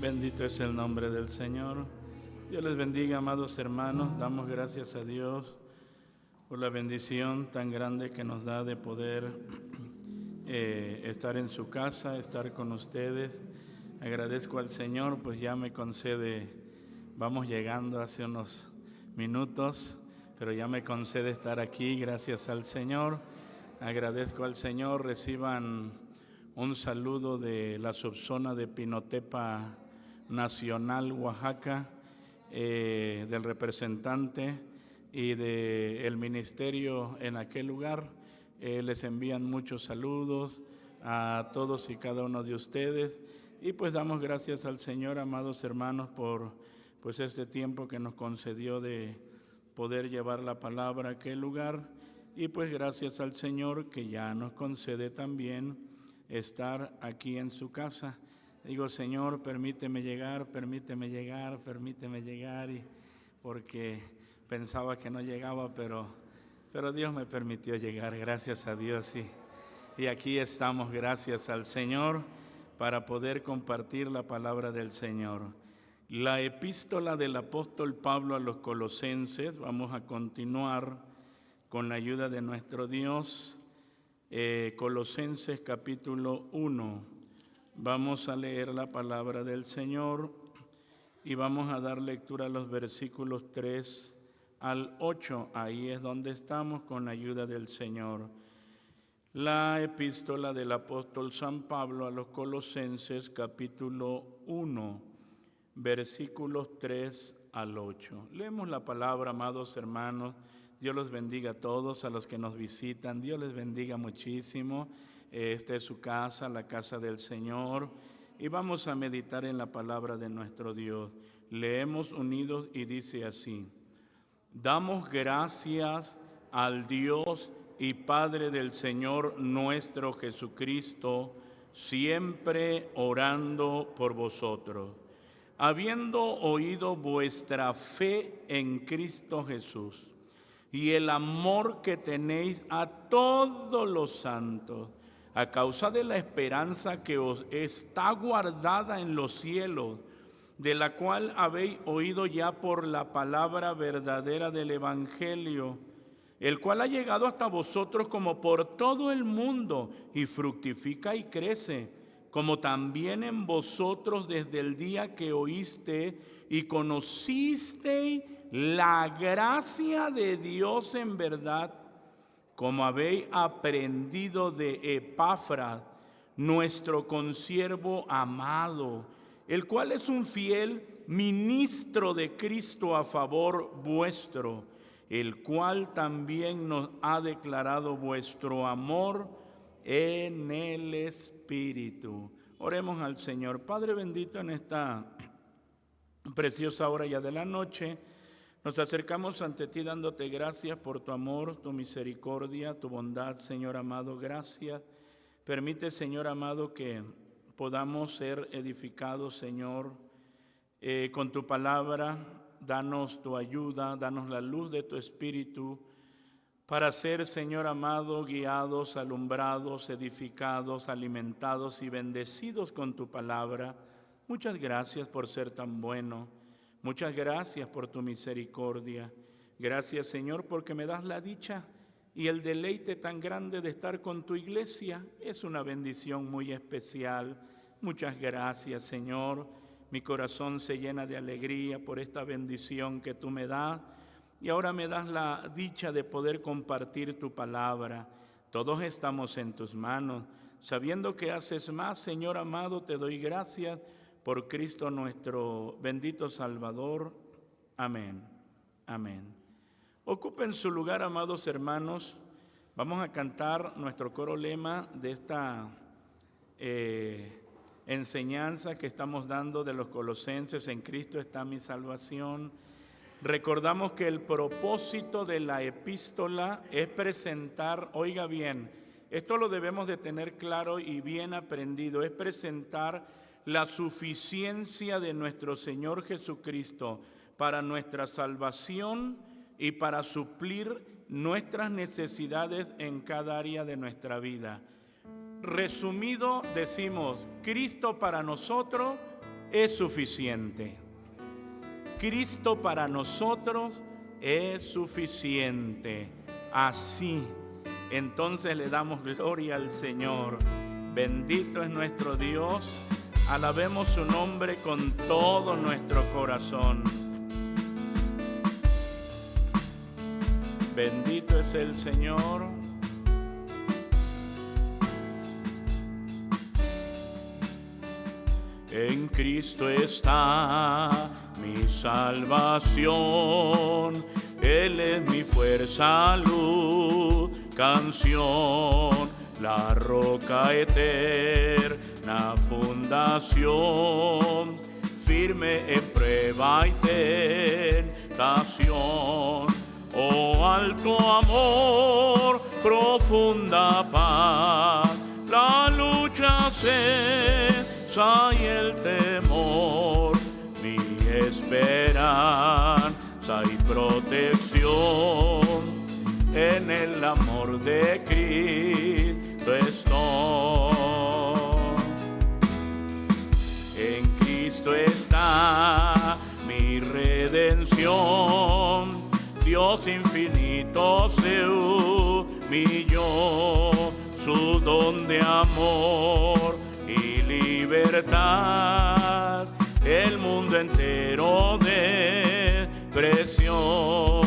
Bendito es el nombre del Señor. Dios les bendiga, amados hermanos. Damos gracias a Dios por la bendición tan grande que nos da de poder estar en su casa, estar con ustedes. Agradezco al Señor, pues ya me concede, vamos llegando hace unos minutos, pero ya me concede estar aquí, gracias al Señor. Agradezco al Señor. Reciban un saludo de la subzona de Pinotepa Nacional, Oaxaca, del representante y del ministerio en aquel lugar. Les envían muchos saludos a todos y cada uno de ustedes, y pues damos gracias al Señor, amados hermanos, por pues este tiempo que nos concedió de poder llevar la palabra a aquel lugar, y pues gracias al Señor que ya nos concede también estar aquí en su casa. Digo, Señor, permíteme llegar, y porque pensaba que no llegaba, pero Dios me permitió llegar, gracias a Dios, y aquí estamos, gracias al Señor, para poder compartir la palabra del Señor. La epístola del apóstol Pablo a los Colosenses, vamos a continuar con la ayuda de nuestro Dios. Colosenses capítulo 1, vamos a leer la palabra del Señor y vamos a dar lectura a los versículos 3 al 8, ahí es donde estamos con la ayuda del Señor. La epístola del apóstol San Pablo a los Colosenses capítulo 1, versículos 3 al 8. Leemos la palabra, amados hermanos. Dios los bendiga a todos, a los que nos visitan. Dios les bendiga muchísimo. Esta es su casa, la casa del Señor. Y vamos a meditar en la palabra de nuestro Dios. Leemos unidos y dice así: Damos gracias al Dios y Padre del Señor nuestro Jesucristo, siempre orando por vosotros, habiendo oído vuestra fe en Cristo Jesús y el amor que tenéis a todos los santos, a causa de la esperanza que os está guardada en los cielos, de la cual habéis oído ya por la palabra verdadera del Evangelio, el cual ha llegado hasta vosotros como por todo el mundo y fructifica y crece, como también en vosotros desde el día que oíste y conocisteis la gracia de Dios en verdad, como habéis aprendido de Epafras, nuestro consiervo amado, el cual es un fiel ministro de Cristo a favor vuestro, el cual también nos ha declarado vuestro amor en el Espíritu. Oremos al Señor. Padre bendito, en esta preciosa hora ya de la noche, nos acercamos ante ti dándote gracias por tu amor, tu misericordia, tu bondad, Señor amado. Gracias. Permite, Señor amado, que podamos ser edificados, Señor, con tu palabra. Danos tu ayuda, danos la luz de tu Espíritu para ser, Señor amado, guiados, alumbrados, edificados, alimentados y bendecidos con tu palabra. Muchas gracias por ser tan bueno. Muchas gracias por tu misericordia. Gracias, Señor, porque me das la dicha y el deleite tan grande de estar con tu iglesia. Es una bendición muy especial. Muchas gracias, Señor. Mi corazón se llena de alegría por esta bendición que tú me das. Y ahora me das la dicha de poder compartir tu palabra. Todos estamos en tus manos. Sabiendo que haces más, Señor amado, te doy gracias por Cristo nuestro bendito Salvador. Amén. Amén. Ocupen su lugar, amados hermanos. Vamos a cantar nuestro coro lema de esta enseñanza que estamos dando de los Colosenses. En Cristo está mi salvación. Recordamos que el propósito de la epístola es presentar, oiga bien, esto lo debemos de tener claro y bien aprendido, es presentar la suficiencia de nuestro Señor Jesucristo para nuestra salvación y para suplir nuestras necesidades en cada área de nuestra vida. Resumido, decimos, Cristo para nosotros es suficiente. Cristo para nosotros es suficiente. Así, entonces le damos gloria al Señor. Bendito es nuestro Dios. Alabemos su nombre con todo nuestro corazón. Bendito es el Señor. En Cristo está mi salvación. Él es mi fuerza, luz, canción, la roca eterna, fundación, firme en prueba y tentación. Oh alto amor, profunda paz, la lucha cesa y el temor, mi esperanza y protección, en el amor de Cristo estoy. En Cristo está mi redención, Dios infinito se humilló, su don de amor y libertad, el mundo entero despreció.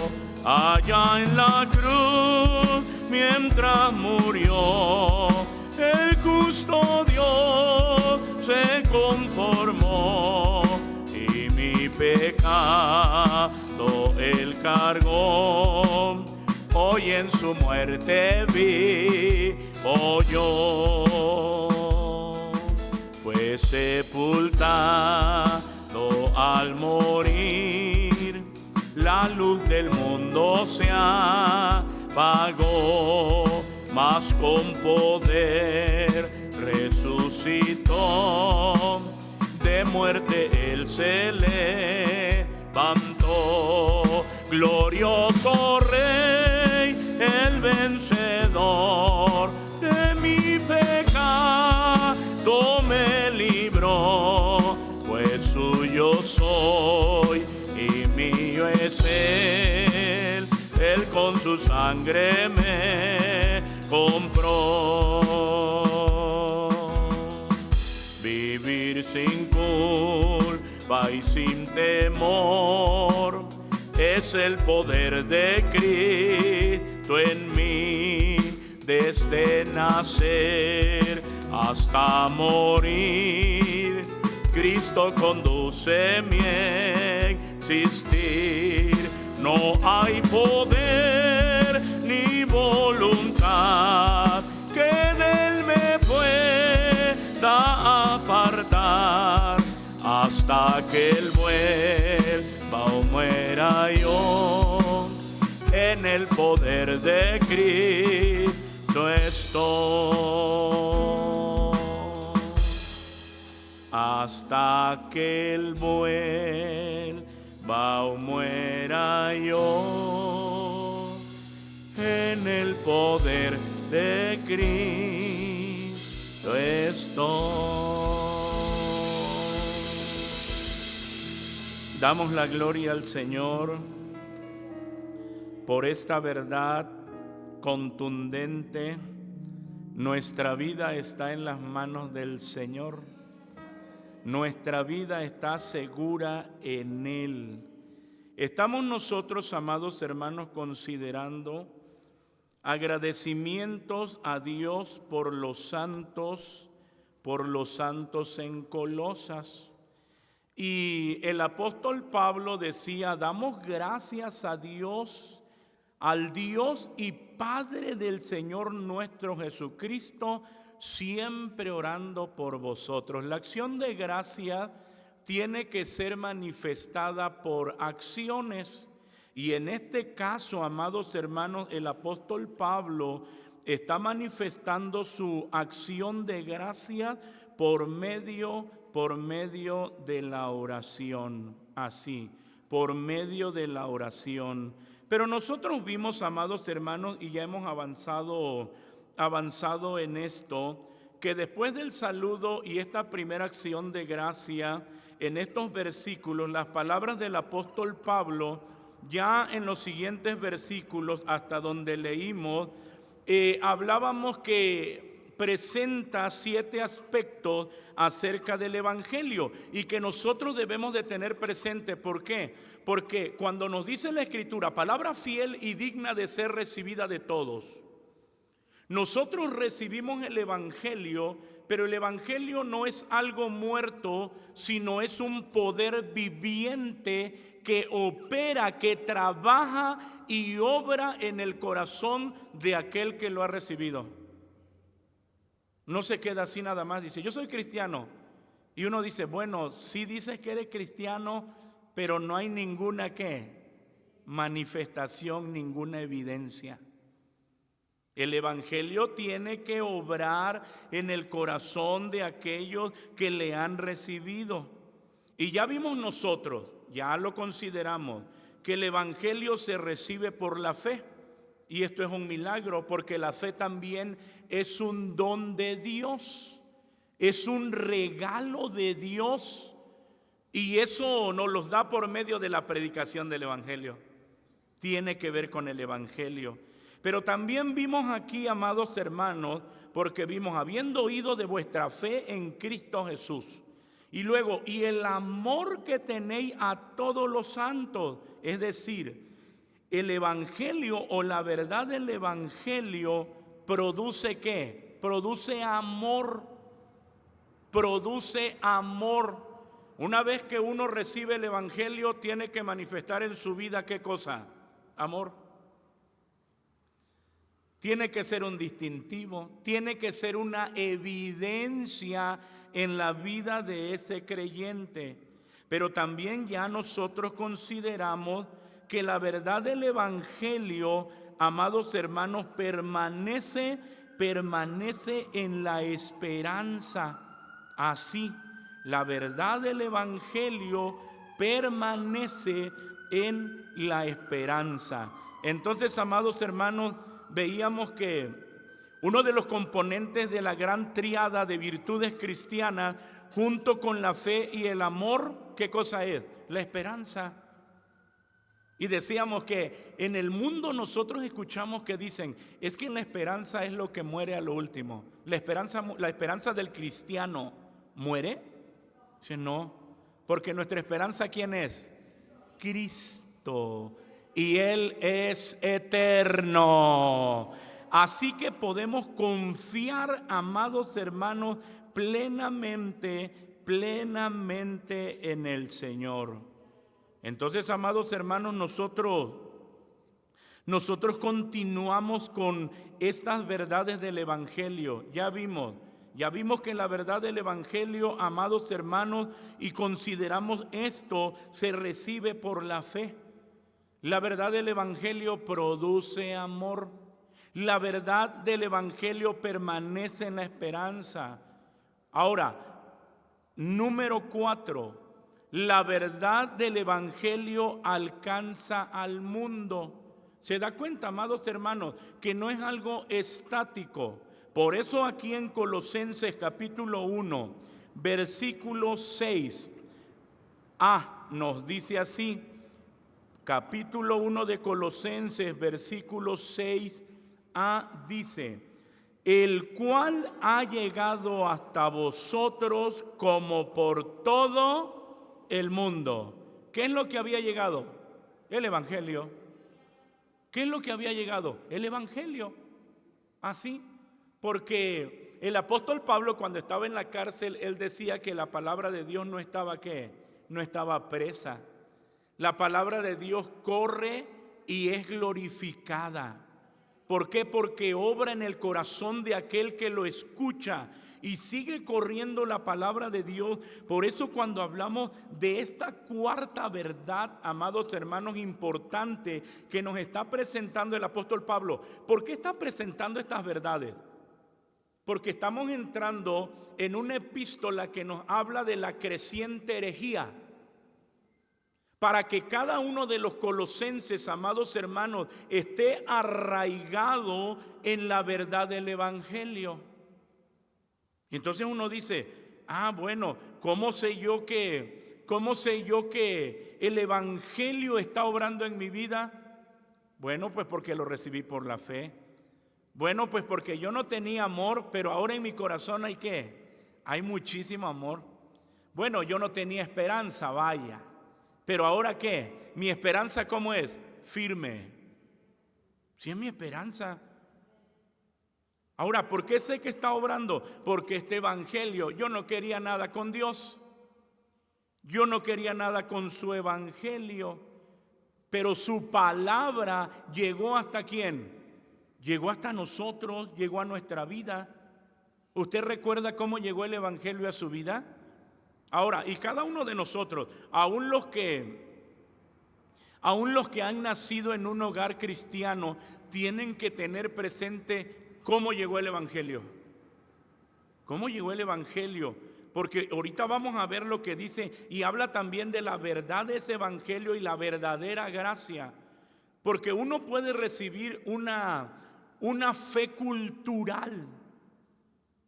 Allá en la cruz, mientras murió, el custodio se conformó y mi pecado él cargó. Hoy en su muerte vivo yo. Fue sepultado al morir, la luz del mundo se apagó, mas con poder resucitó. De muerte él se levantó, glorioso Rey, el vencedor. De mi pecado me libró, pues suyo soy y mío es él. Él con su sangre me compró. Vivir sin culpa y sin temor es el poder de Cristo en mí, desde nacer hasta morir. Cristo conduce mi existir. No hay poder ni voluntad que de él me pueda apartar, hasta que él vuelva o muera yo. En el poder de Cristo estoy, hasta que él vuelva o muera yo. En el poder de Cristo estoy. Damos la gloria al Señor por esta verdad contundente. Nuestra vida está en las manos del Señor. Nuestra vida está segura en Él. Estamos nosotros, amados hermanos, considerando agradecimientos a Dios por los santos en Colosas. Y el apóstol Pablo decía: damos gracias a Dios, al Dios y Padre del Señor nuestro Jesucristo, siempre orando por vosotros. La acción de gracia tiene que ser manifestada por acciones. Y en este caso, amados hermanos, el apóstol Pablo está manifestando su acción de gracia por medio de la oración. Así, por medio de la oración. Pero nosotros vimos, amados hermanos, y ya hemos avanzado en esto, que después del saludo y esta primera acción de gracia, en estos versículos, las palabras del apóstol Pablo, ya en los siguientes versículos, hasta donde leímos, hablábamos que presenta 7 aspectos acerca del Evangelio y que nosotros debemos de tener presente. ¿Por qué? Porque cuando nos dice la Escritura, palabra fiel y digna de ser recibida de todos, nosotros recibimos el Evangelio, pero el Evangelio no es algo muerto, sino es un poder viviente que opera, que trabaja y obra en el corazón de aquel que lo ha recibido. No se queda así nada más, dice, yo soy cristiano. Y uno dice, bueno, sí dices que eres cristiano, pero no hay ninguna ¿qué? Manifestación, ninguna evidencia. El Evangelio tiene que obrar en el corazón de aquellos que le han recibido. Y ya vimos nosotros, ya lo consideramos, que el Evangelio se recibe por la fe. Y esto es un milagro, porque la fe también es un don de Dios, es un regalo de Dios. Y eso nos los da por medio de la predicación del Evangelio. Tiene que ver con el Evangelio. Pero también vimos aquí, amados hermanos, porque vimos, habiendo oído de vuestra fe en Cristo Jesús. Y luego, y el amor que tenéis a todos los santos. Es decir, el Evangelio o la verdad del Evangelio produce ¿qué? Produce amor. Produce amor. Una vez que uno recibe el Evangelio, tiene que manifestar en su vida ¿qué cosa? Amor. Tiene que ser un distintivo, tiene que ser una evidencia en la vida de ese creyente. Pero también ya nosotros consideramos que la verdad del Evangelio, amados hermanos, permanece en la esperanza. Así, la verdad del Evangelio permanece en la esperanza. Entonces, amados hermanos, veíamos que uno de los componentes de la gran tríada de virtudes cristianas, junto con la fe y el amor, ¿qué cosa es? La esperanza. Y decíamos que en el mundo nosotros escuchamos que dicen, es que la esperanza es lo que muere a lo último. La esperanza del cristiano muere. Dice, no, porque nuestra esperanza, ¿quién es? Cristo. Y Él es eterno. Así que podemos confiar, amados hermanos, plenamente en el Señor. Entonces, amados hermanos, nosotros continuamos con estas verdades del Evangelio. Ya vimos que la verdad del Evangelio, amados hermanos, y consideramos esto, se recibe por la fe. La verdad del Evangelio produce amor. La verdad del Evangelio permanece en la esperanza. Ahora, número 4, la verdad del Evangelio alcanza al mundo. ¿Se da cuenta, amados hermanos, que no es algo estático? Por eso aquí en Colosenses capítulo 1, versículo 6, nos dice así. Capítulo 1 de Colosenses, versículo 6a, dice, el cual ha llegado hasta vosotros como por todo el mundo. ¿Qué es lo que había llegado? El Evangelio. ¿Qué es lo que había llegado? El Evangelio. Así, porque el apóstol Pablo, cuando estaba en la cárcel, él decía que la palabra de Dios no estaba ¿qué? No estaba presa. La palabra de Dios corre y es glorificada. ¿Por qué? Porque obra en el corazón de aquel que lo escucha y sigue corriendo la palabra de Dios. Por eso cuando hablamos de esta cuarta verdad, amados hermanos, importante que nos está presentando el apóstol Pablo. ¿Por qué está presentando estas verdades? Porque estamos entrando en una epístola que nos habla de la creciente herejía. Para que cada uno de los colosenses, amados hermanos, esté arraigado en la verdad del Evangelio. Entonces uno dice, bueno, ¿cómo sé yo que el evangelio está obrando en mi vida? Bueno, pues porque lo recibí por la fe. Bueno, pues porque yo no tenía amor, pero ahora en mi corazón hay ¿qué? Hay muchísimo amor. Bueno, yo no tenía esperanza, vaya. Pero ahora ¿qué? Mi esperanza, ¿cómo es? Firme. Si es mi esperanza. Ahora, ¿por qué sé que está obrando? Porque este evangelio, yo no quería nada con Dios. Yo no quería nada con su evangelio. Pero su palabra llegó hasta ¿quién? Llegó hasta nosotros, llegó a nuestra vida. ¿Usted recuerda cómo llegó el evangelio a su vida? Ahora, y cada uno de nosotros, aún los que han nacido en un hogar cristiano, tienen que tener presente cómo llegó el evangelio. ¿Cómo llegó el evangelio? Porque ahorita vamos a ver lo que dice y habla también de la verdad de ese evangelio y la verdadera gracia. Porque uno puede recibir una fe cultural.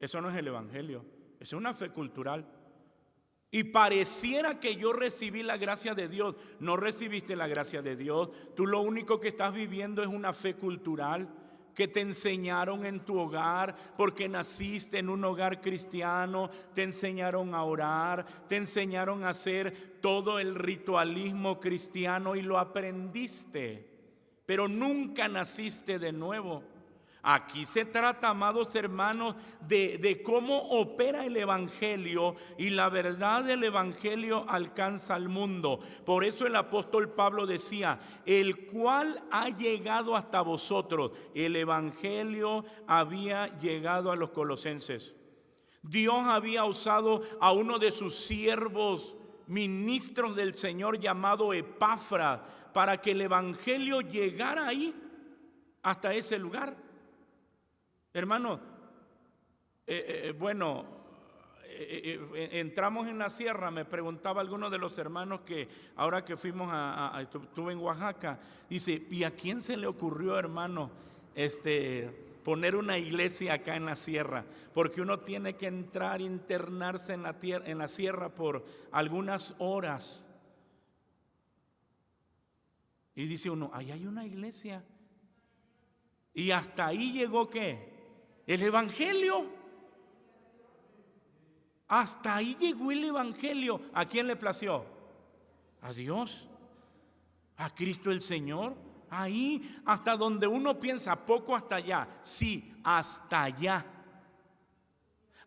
Eso no es el evangelio, es una fe cultural. Y pareciera que yo recibí la gracia de Dios. No recibiste la gracia de Dios. Tú lo único que estás viviendo es una fe cultural que te enseñaron en tu hogar, porque naciste en un hogar cristiano. Te enseñaron a orar, te enseñaron a hacer todo el ritualismo cristiano y lo aprendiste, pero nunca naciste de nuevo. Aquí se trata, amados hermanos, de cómo opera el evangelio, y la verdad del evangelio alcanza al mundo. Por eso el apóstol Pablo decía, el cual ha llegado hasta vosotros. El evangelio había llegado a los colosenses. Dios había usado a uno de sus siervos, ministros del Señor, llamado Epafras, para que el evangelio llegara ahí, hasta ese lugar. Hermano, entramos en la sierra. Me preguntaba alguno de los hermanos que ahora que fuimos estuve en Oaxaca, dice, ¿y a quién se le ocurrió, hermano, poner una iglesia acá en la sierra? Porque uno tiene que entrar, internarse en la sierra por algunas horas. Y dice uno, ahí hay una iglesia. Y hasta ahí llegó ¿qué? El evangelio. Hasta ahí llegó el evangelio. ¿A quién le plació? A Dios, a Cristo el Señor. Ahí, hasta donde uno piensa, poco hasta allá. Sí, hasta allá.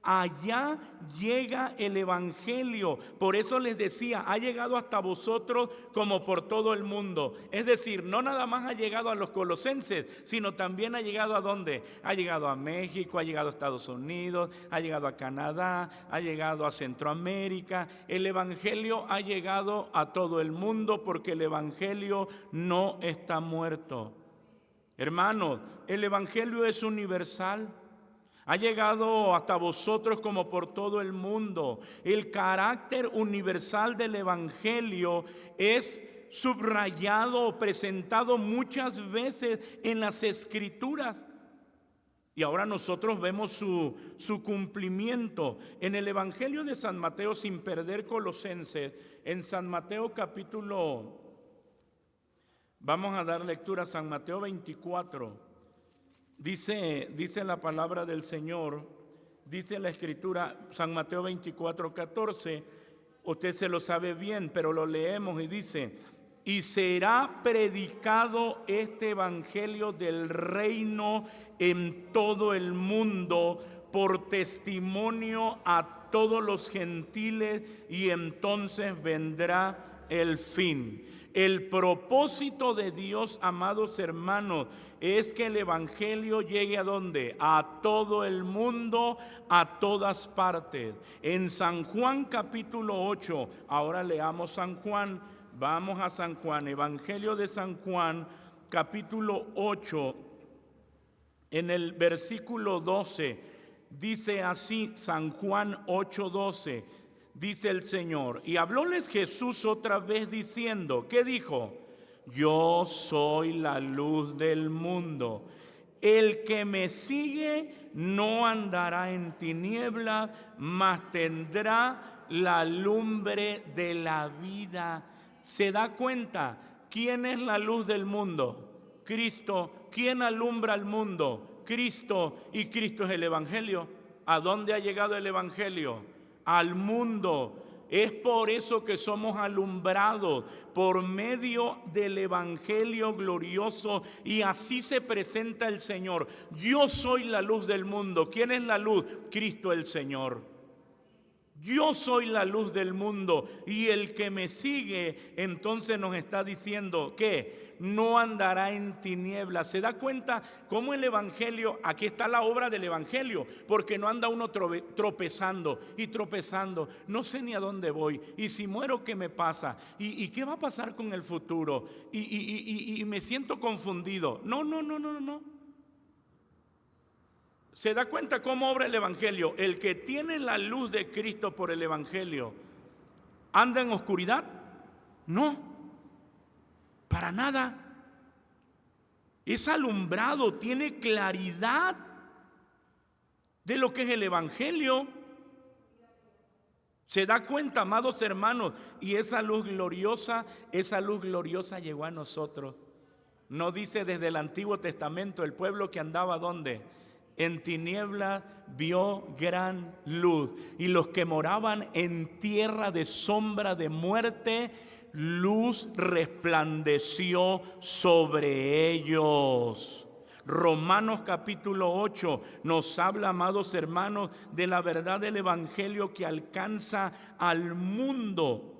Allá llega el evangelio. Por eso les decía, ha llegado hasta vosotros como por todo el mundo. Es decir, no nada más ha llegado a los colosenses, sino también ha llegado ¿a dónde? Ha llegado a México, ha llegado a Estados Unidos, ha llegado a Canadá, ha llegado a Centroamérica. El evangelio ha llegado a todo el mundo, porque el evangelio no está muerto. Hermanos, el evangelio es universal. Ha llegado hasta vosotros como por todo el mundo. El carácter universal del evangelio es subrayado o presentado muchas veces en las escrituras. Y ahora nosotros vemos su cumplimiento en el evangelio de San Mateo, sin perder Colosenses. En San Mateo capítulo, vamos a dar lectura a San Mateo 24. Dice la palabra del Señor, dice la escritura, San Mateo 24, 14, usted se lo sabe bien, pero lo leemos y dice, y será predicado este evangelio del reino en todo el mundo por testimonio a todos los gentiles, y entonces vendrá el fin. El propósito de Dios, amados hermanos, es que el evangelio llegue ¿a dónde? A todo el mundo, a todas partes. En San Juan capítulo 8, ahora leamos San Juan, vamos a San Juan, evangelio de San Juan capítulo 8, en el versículo 12, dice así San Juan 8:12. Dice el Señor, y hablóles Jesús otra vez diciendo, ¿qué dijo? Yo soy la luz del mundo. El que me sigue no andará en tiniebla, mas tendrá la lumbre de la vida. ¿Se da cuenta? ¿Quién es la luz del mundo? Cristo. ¿Quién alumbra al mundo? Cristo. Y Cristo es el Evangelio. ¿A dónde ha llegado el Evangelio? Al mundo. Es por eso que somos alumbrados por medio del Evangelio glorioso, y así se presenta el Señor. Yo soy la luz del mundo. ¿Quién es la luz? Cristo el Señor. Yo soy la luz del mundo, y el que me sigue, entonces nos está diciendo que no andará en tinieblas. ¿Se da cuenta cómo el Evangelio, aquí está la obra del Evangelio? Porque no anda uno tropezando y tropezando. No sé ni a dónde voy. Y si muero, ¿qué me pasa? ¿Y qué va a pasar con el futuro? Y me siento confundido. No. ¿Se da cuenta cómo obra el Evangelio? El que tiene la luz de Cristo por el Evangelio, ¿anda en oscuridad? No, para nada. Es alumbrado, tiene claridad de lo que es el Evangelio. ¿Se da cuenta, amados hermanos? Y esa luz gloriosa llegó a nosotros. No dice desde el Antiguo Testamento el pueblo que andaba ¿dónde? En tinieblas vio gran luz, y los que moraban en tierra de sombra de muerte, luz resplandeció sobre ellos. Romanos capítulo 8 nos habla, amados hermanos, de la verdad del Evangelio que alcanza al mundo.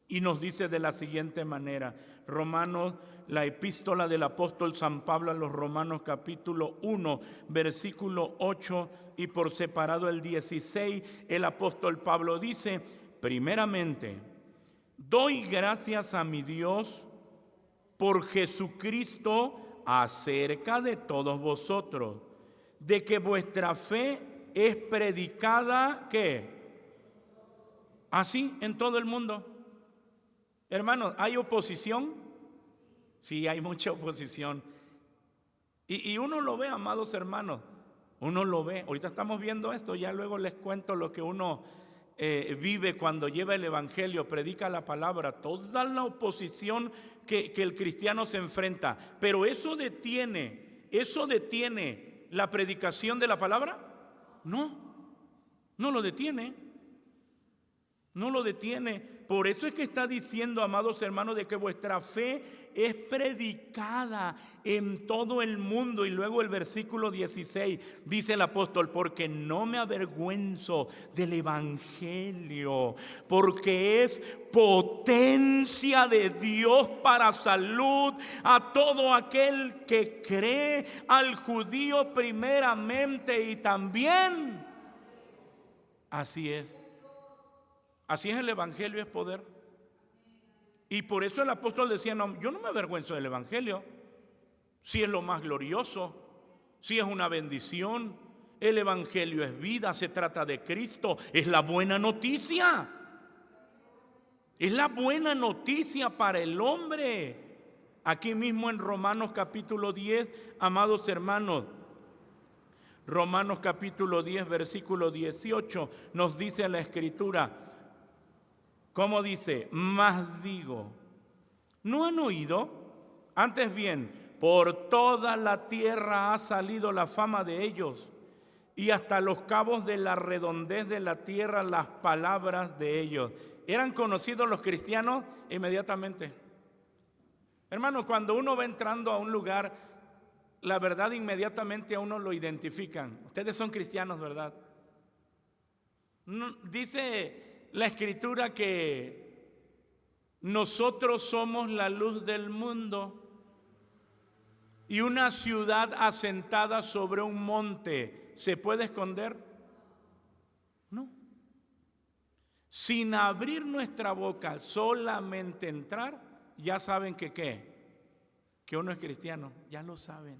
Y nos dice de la siguiente manera, Romanos, la epístola del apóstol San Pablo a los Romanos capítulo 1, versículo 8 y por separado el 16, el apóstol Pablo dice: primeramente, doy gracias a mi Dios por Jesucristo acerca de todos vosotros, de que vuestra fe es predicada, ¿qué? Así en todo el mundo. Hermanos, ¿hay oposición? Sí, hay mucha oposición. Y uno lo ve, amados hermanos, uno lo ve. Ahorita estamos viendo esto, ya luego les cuento lo que uno vive cuando lleva el Evangelio, predica la palabra, toda la oposición que el cristiano se enfrenta. Pero ¿eso detiene la predicación de la palabra? No lo detiene. No lo detiene. Por eso es que está diciendo, amados hermanos, de que vuestra fe es predicada en todo el mundo. Y luego el versículo 16 dice el apóstol: porque no me avergüenzo del Evangelio, porque es potencia de Dios para salud a todo aquel que cree, al judío primeramente y también. Así es el Evangelio, es poder. Y por eso el apóstol decía: no, yo no me avergüenzo del Evangelio. Si es lo más glorioso, si es una bendición. El Evangelio es vida, se trata de Cristo, es la buena noticia. Es la buena noticia para el hombre. Aquí mismo en Romanos capítulo 10, amados hermanos, Romanos capítulo 10, versículo 18, nos dice la Escritura, ¿cómo dice? Mas digo, ¿no han oído? Antes bien, por toda la tierra ha salido la fama de ellos, y hasta los cabos de la redondez de la tierra las palabras de ellos. ¿Eran conocidos los cristianos? Inmediatamente. Hermano, cuando uno va entrando a un lugar, la verdad inmediatamente a uno lo identifican. Ustedes son cristianos, ¿verdad? Dice la Escritura que nosotros somos la luz del mundo y una ciudad asentada sobre un monte, ¿se puede esconder? No. Sin abrir nuestra boca, solamente entrar, ya saben que ¿qué? Que uno es cristiano, ya lo saben.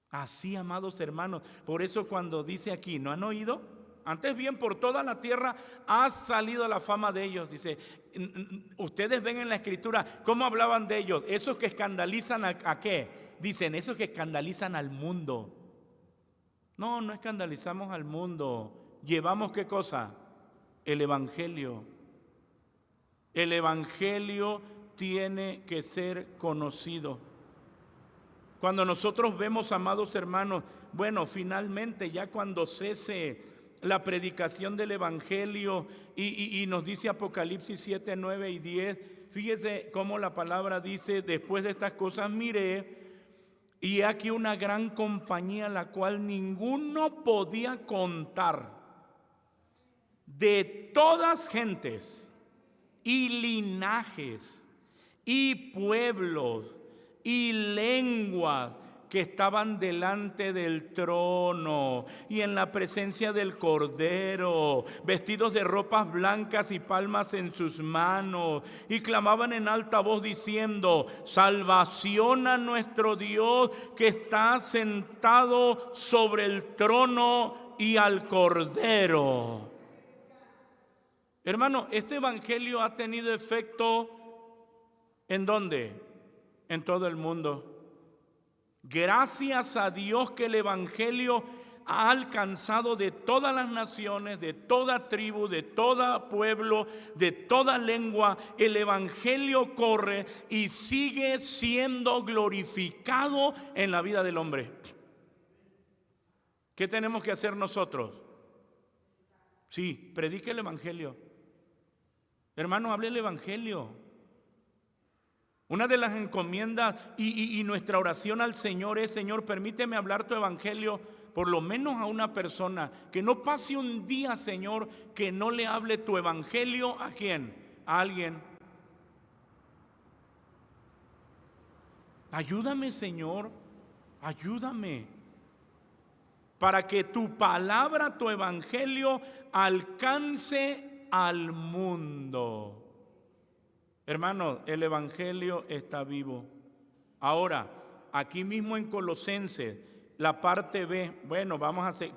Así, amados hermanos, por eso cuando dice aquí, ¿no han oído? Antes bien, por toda la tierra ha salido la fama de ellos. Dice, ustedes ven en la Escritura cómo hablaban de ellos. Esos que escandalizan ¿a qué? Dicen, esos que escandalizan al mundo. No, no escandalizamos al mundo. Llevamos ¿qué cosa? El Evangelio. El Evangelio tiene que ser conocido. Cuando nosotros vemos, amados hermanos, bueno, finalmente ya cuando cese la predicación del Evangelio y nos dice Apocalipsis 7, 9 y 10, fíjese cómo la palabra dice, después de estas cosas miré, y aquí una gran compañía, la cual ninguno podía contar, de todas gentes y linajes y pueblos y lenguas, que estaban delante del trono y en la presencia del Cordero, vestidos de ropas blancas y palmas en sus manos, y clamaban en alta voz diciendo, salvación a nuestro Dios que está sentado sobre el trono y al Cordero. Hermano, este evangelio ha tenido efecto ¿en dónde? En todo el mundo. Gracias a Dios que el Evangelio ha alcanzado de todas las naciones, de toda tribu, de todo pueblo, de toda lengua. El Evangelio corre y sigue siendo glorificado en la vida del hombre. ¿Qué tenemos que hacer nosotros? Sí, predique el Evangelio. Hermano, hable el Evangelio. Una de las encomiendas y nuestra oración al Señor es, Señor, permíteme hablar tu evangelio por lo menos a una persona. Que no pase un día, Señor, que no le hable tu evangelio ¿a quién? A alguien. Ayúdame, Señor, ayúdame. Para que tu palabra, tu evangelio, alcance al mundo. Hermano, el evangelio está vivo. Ahora, aquí mismo en Colosenses, la parte B, bueno,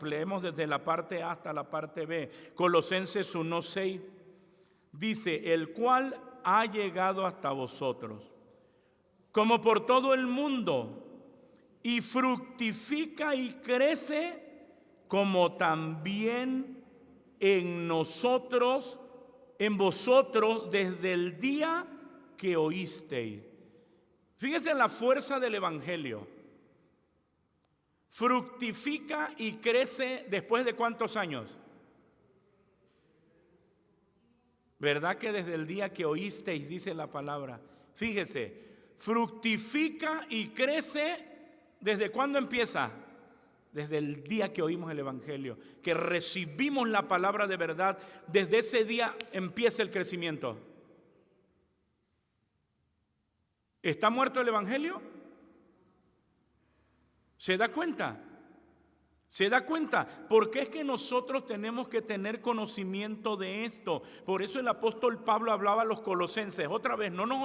leemos desde la parte A hasta la parte B. Colosenses 1:6 dice, el cual ha llegado hasta vosotros, como por todo el mundo, y fructifica y crece, como también en nosotros, en vosotros desde el día que oísteis. Fíjese la fuerza del evangelio. Fructifica y crece después de ¿cuántos años? ¿Verdad que desde el día que oísteis, dice la palabra? Fíjese, fructifica y crece, ¿desde cuándo empieza? Desde el día que oímos el evangelio, que recibimos la palabra de verdad, desde ese día empieza el crecimiento. ¿Está muerto el evangelio? ¿Se da cuenta? ¿Se da cuenta? Porque es que nosotros tenemos que tener conocimiento de esto. Por eso el apóstol Pablo hablaba a los colosenses. Otra vez, no nos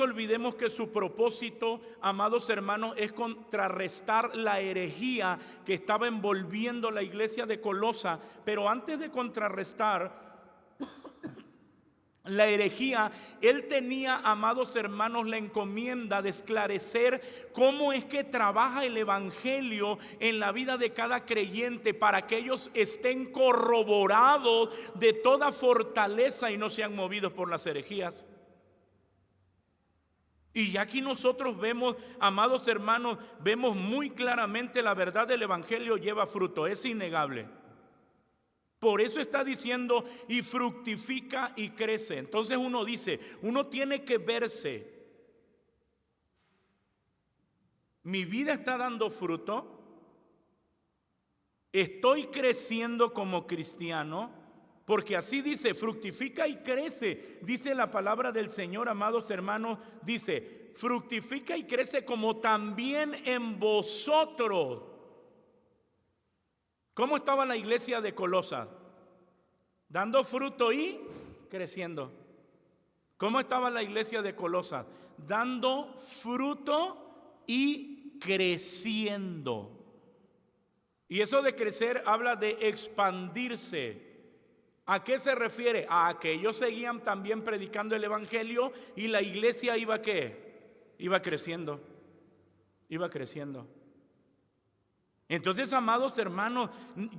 olvidemos que su propósito, amados hermanos, es contrarrestar la herejía que estaba envolviendo la iglesia de Colosa. Pero antes de contrarrestar la herejía, él tenía, amados hermanos, la encomienda de esclarecer cómo es que trabaja el evangelio en la vida de cada creyente, para que ellos estén corroborados de toda fortaleza y no sean movidos por las herejías. Y aquí nosotros vemos, amados hermanos, vemos muy claramente la verdad del evangelio lleva fruto, es innegable. Por eso está diciendo y fructifica y crece. Entonces uno dice, uno tiene que verse. Mi vida está dando fruto. Estoy creciendo como cristiano. Porque así dice, fructifica y crece. Dice la palabra del Señor, amados hermanos. Dice, fructifica y crece como también en vosotros. ¿Cómo estaba la iglesia de Colosas? Dando fruto y creciendo. ¿Cómo estaba la iglesia de Colosas? Dando fruto y creciendo. Y eso de crecer habla de expandirse. ¿A qué se refiere? A que ellos seguían también predicando el evangelio y la iglesia iba ¿qué? Iba creciendo. Iba creciendo. Entonces, amados hermanos,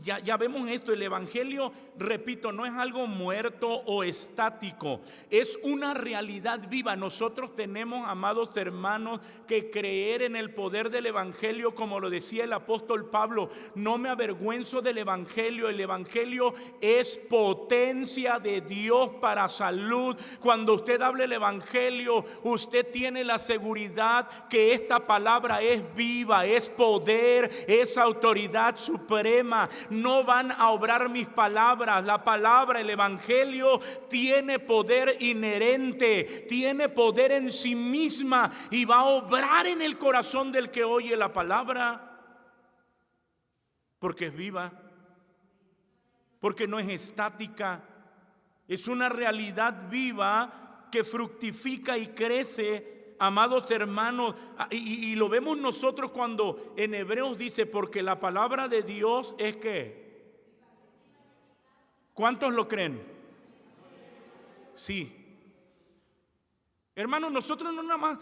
ya vemos esto. El evangelio, repito, no es algo muerto o estático, es una realidad viva. Nosotros tenemos, amados hermanos, que creer en el poder del evangelio, como lo decía el apóstol Pablo. No me avergüenzo del evangelio. El evangelio es potencia de Dios para salud. Cuando usted habla el evangelio, usted tiene la seguridad que esta palabra es viva, es poder, es autoridad suprema. No van a obrar mis palabras. La palabra, el evangelio, tiene poder inherente, tiene poder en sí misma y va a obrar en el corazón del que oye la palabra, porque es viva, porque no es estática, es una realidad viva que fructifica y crece. Amados hermanos, y lo vemos nosotros cuando en Hebreos dice, porque la palabra de Dios es que, ¿cuántos lo creen? Sí. Hermanos, nosotros no nada más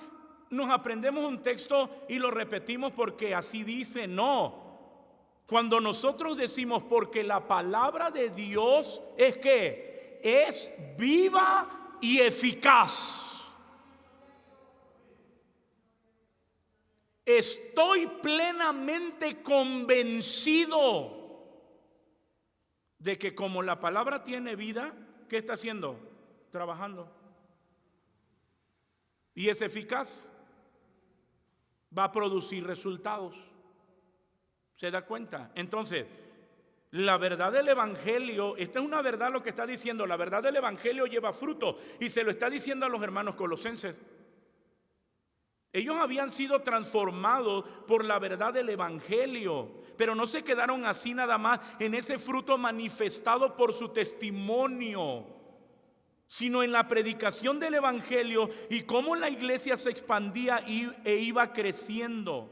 nos aprendemos un texto y lo repetimos porque así dice, no. Cuando nosotros decimos porque la palabra de Dios es que es viva y eficaz. Estoy plenamente convencido de que como la palabra tiene vida, ¿qué está haciendo? Trabajando. Y es eficaz. Va a producir resultados. ¿Se da cuenta? Entonces, la verdad del evangelio, esta es una verdad lo que está diciendo, la verdad del evangelio lleva fruto. Y se lo está diciendo a los hermanos colosenses. Ellos habían sido transformados por la verdad del evangelio, pero no se quedaron así nada más en ese fruto manifestado por su testimonio, sino en la predicación del evangelio y cómo la iglesia se expandía e iba creciendo.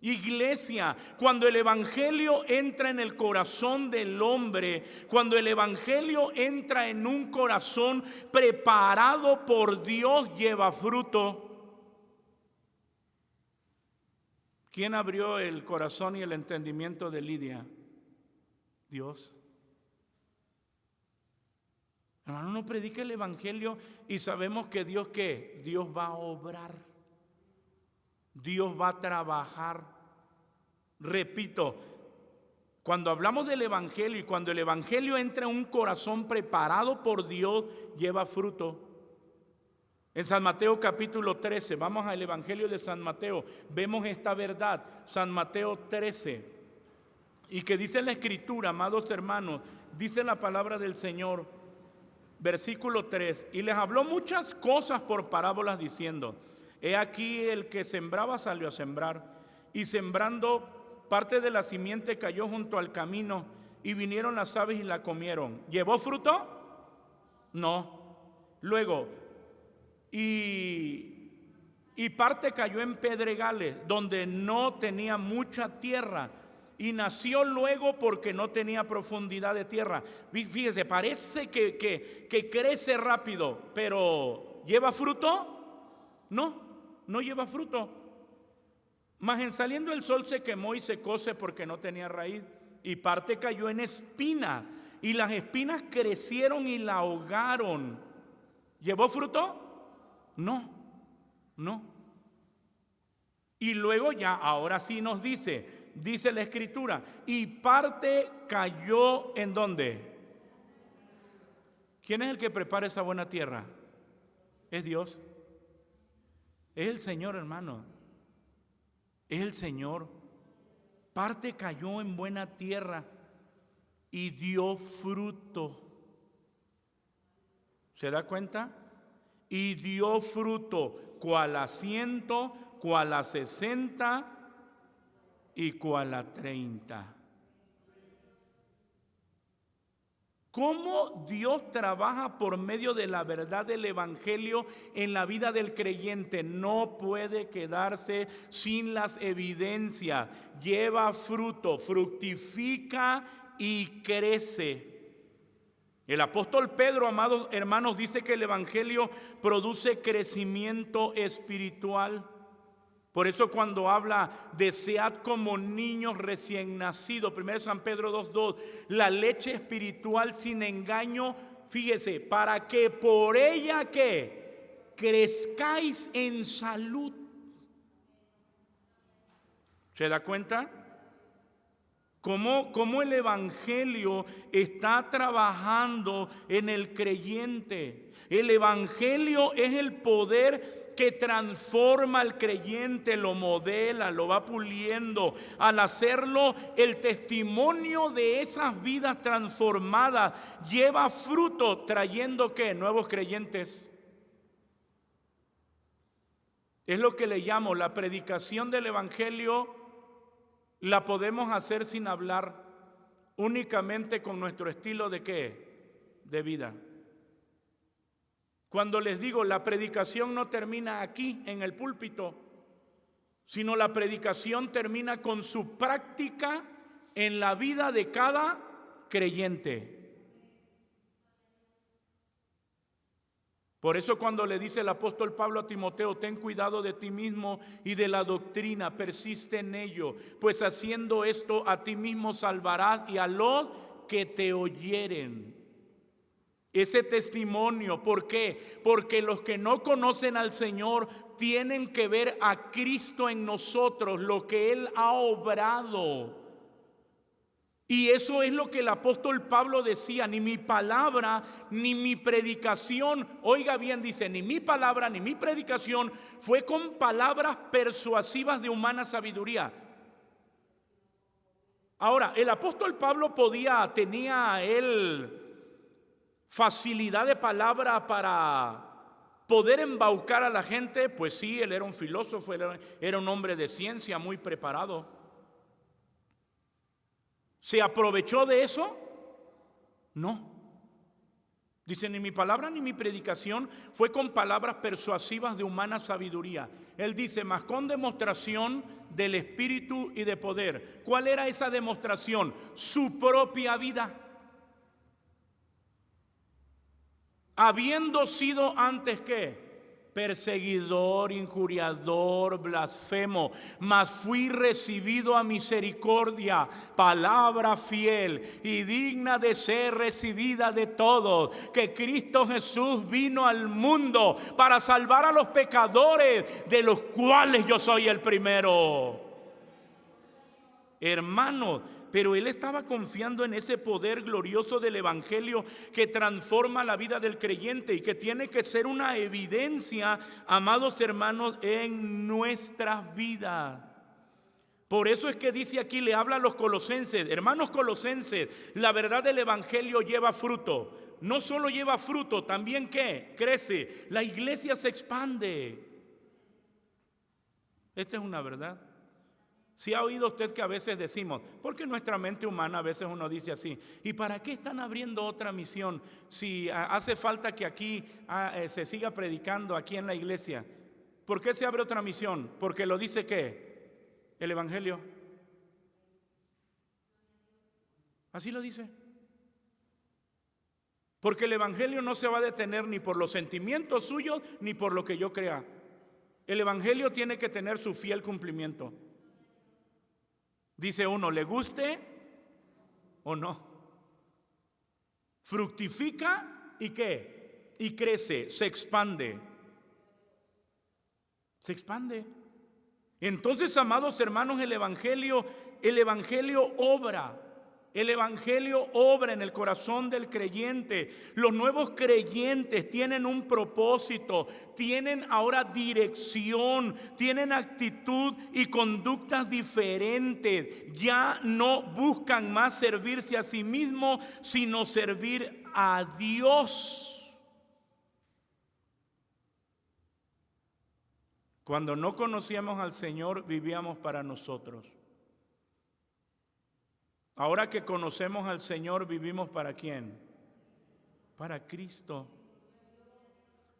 Iglesia, cuando el evangelio entra en el corazón del hombre, cuando el evangelio entra en un corazón preparado por Dios, lleva fruto. ¿Quién abrió el corazón y el entendimiento de Lidia? Dios. Hermano, no predica el evangelio y sabemos que Dios, ¿qué? Dios va a obrar. Dios va a trabajar. Repito, cuando hablamos del evangelio y cuando el evangelio entra en un corazón preparado por Dios, lleva fruto. En San Mateo capítulo 13, vamos al evangelio de San Mateo, vemos esta verdad. San Mateo 13, y que dice la escritura, amados hermanos, dice la palabra del Señor, versículo 3, y les habló muchas cosas por parábolas diciendo, he aquí el que sembraba salió a sembrar, y sembrando parte de la simiente cayó junto al camino, y vinieron las aves y la comieron. ¿Llevó fruto? No. Luego, y parte cayó en pedregales, donde no tenía mucha tierra, y nació luego porque no tenía profundidad de tierra. Fíjese, parece que crece rápido, pero ¿lleva fruto? No, no lleva fruto. Mas en saliendo el sol se quemó y secóse porque no tenía raíz, y parte cayó en espina, y las espinas crecieron y la ahogaron. ¿Llevó fruto? No, no. Y luego ya, ahora sí nos dice la escritura, y parte cayó ¿en dónde? ¿Quién es el que prepara esa buena tierra? Es Dios. Es el Señor, hermano. Es el Señor. Parte cayó en buena tierra y dio fruto. ¿Se da cuenta? Y dio fruto, cual a 100, cual a 60 y cual a 30. ¿Cómo Dios trabaja por medio de la verdad del Evangelio en la vida del creyente? No puede quedarse sin las evidencias. Lleva fruto, fructifica y crece. El apóstol Pedro, amados hermanos, dice que el Evangelio produce crecimiento espiritual. Por eso cuando habla de sead como niños recién nacidos, 1 San Pedro 2:2, la leche espiritual sin engaño, fíjese, para que por ella ¿qué? Crezcáis en salud. ¿Se da cuenta? ¿Cómo el Evangelio está trabajando en el creyente? El Evangelio es el poder que transforma al creyente, lo modela, lo va puliendo. Al hacerlo, el testimonio de esas vidas transformadas lleva fruto, trayendo ¿qué? Nuevos creyentes. Es lo que le llamo la predicación del Evangelio. La podemos hacer sin hablar, únicamente con nuestro estilo de ¿qué? De vida. Cuando les digo, la predicación no termina aquí en el púlpito, sino la predicación termina con su práctica en la vida de cada creyente. Por eso cuando le dice el apóstol Pablo a Timoteo, ten cuidado de ti mismo y de la doctrina, persiste en ello, pues haciendo esto a ti mismo salvarás y a los que te oyeren. Ese testimonio, ¿por qué? Porque los que no conocen al Señor tienen que ver a Cristo en nosotros, lo que Él ha obrado. Y eso es lo que el apóstol Pablo decía, ni mi palabra ni mi predicación, oiga bien, dice, ni mi palabra ni mi predicación fue con palabras persuasivas de humana sabiduría. Ahora, el apóstol Pablo tenía él facilidad de palabra para poder embaucar a la gente. Pues sí, él era un filósofo, era un hombre de ciencia muy preparado. ¿Se aprovechó de eso? No. Dice, ni mi palabra ni mi predicación fue con palabras persuasivas de humana sabiduría. Él dice, mas con demostración del Espíritu y de poder. ¿Cuál era esa demostración? Su propia vida. Habiendo sido antes ¿qué? Perseguidor, injuriador, blasfemo, mas fui recibido a misericordia, palabra fiel y digna de ser recibida de todos, que Cristo Jesús vino al mundo para salvar a los pecadores, de los cuales yo soy el primero. Hermanos, pero él estaba confiando en ese poder glorioso del Evangelio que transforma la vida del creyente y que tiene que ser una evidencia, amados hermanos, en nuestras vidas. Por eso es que dice aquí, le habla a los colosenses, hermanos colosenses, la verdad del Evangelio lleva fruto. No solo lleva fruto, también ¿qué? Crece. La iglesia se expande. Esta es una verdad. Si ha oído usted que a veces decimos, porque nuestra mente humana a veces uno dice así, ¿y para qué están abriendo otra misión si hace falta que aquí se siga predicando aquí en la iglesia? ¿Por qué se abre otra misión? Porque lo dice ¿qué? El Evangelio. Así lo dice. Porque el Evangelio no se va a detener ni por los sentimientos suyos ni por lo que yo crea. El Evangelio tiene que tener su fiel cumplimiento. Dice uno, ¿le guste o no? Fructifica y ¿qué? Y crece, se expande. Se expande. Entonces, amados hermanos, el Evangelio obra. El Evangelio obra en el corazón del creyente. Los nuevos creyentes tienen un propósito, tienen ahora dirección, tienen actitud y conductas diferentes. Ya no buscan más servirse a sí mismos, sino servir a Dios. Cuando no conocíamos al Señor, vivíamos para nosotros. Ahora que conocemos al Señor, ¿vivimos para quién? para Cristo.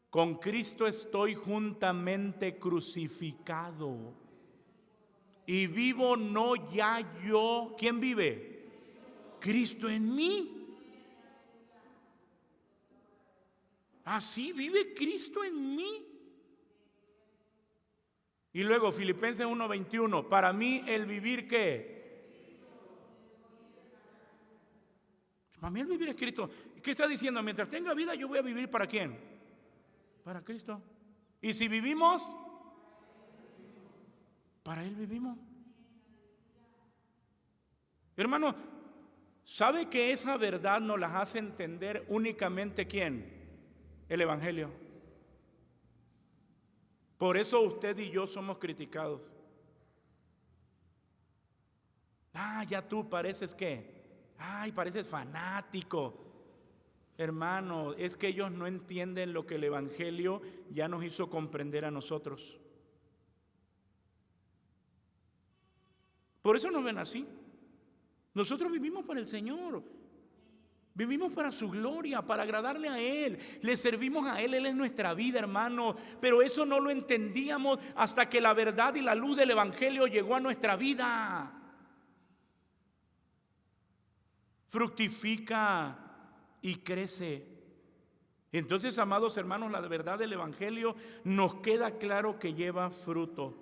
Con Cristo estoy juntamente crucificado. Y vivo no ya yo. ¿Quién vive? Cristo en mí. Así vive Cristo en mí. Y luego Filipenses 1:21. Para mí el vivir, ¿qué? Para mí el vivir es Cristo. ¿Qué está diciendo? Mientras tenga vida yo voy a vivir ¿para quién? Para Cristo. Y si vivimos, para Él vivimos. Hermano, ¿sabe que esa verdad nos la hace entender únicamente quién? El Evangelio. Por eso usted y yo somos criticados. Ya tú pareces ¿qué? Pareces fanático. Hermano, es que ellos no entienden lo que el Evangelio ya nos hizo comprender a nosotros. Por eso nos ven así. Nosotros vivimos para el Señor. Vivimos para su gloria, para agradarle a Él. Le servimos a Él, Él es nuestra vida, hermano. Pero eso no lo entendíamos hasta que la verdad y la luz del Evangelio llegó a nuestra vida. Fructifica y crece. Entonces, amados hermanos, la verdad del Evangelio nos queda claro que lleva fruto.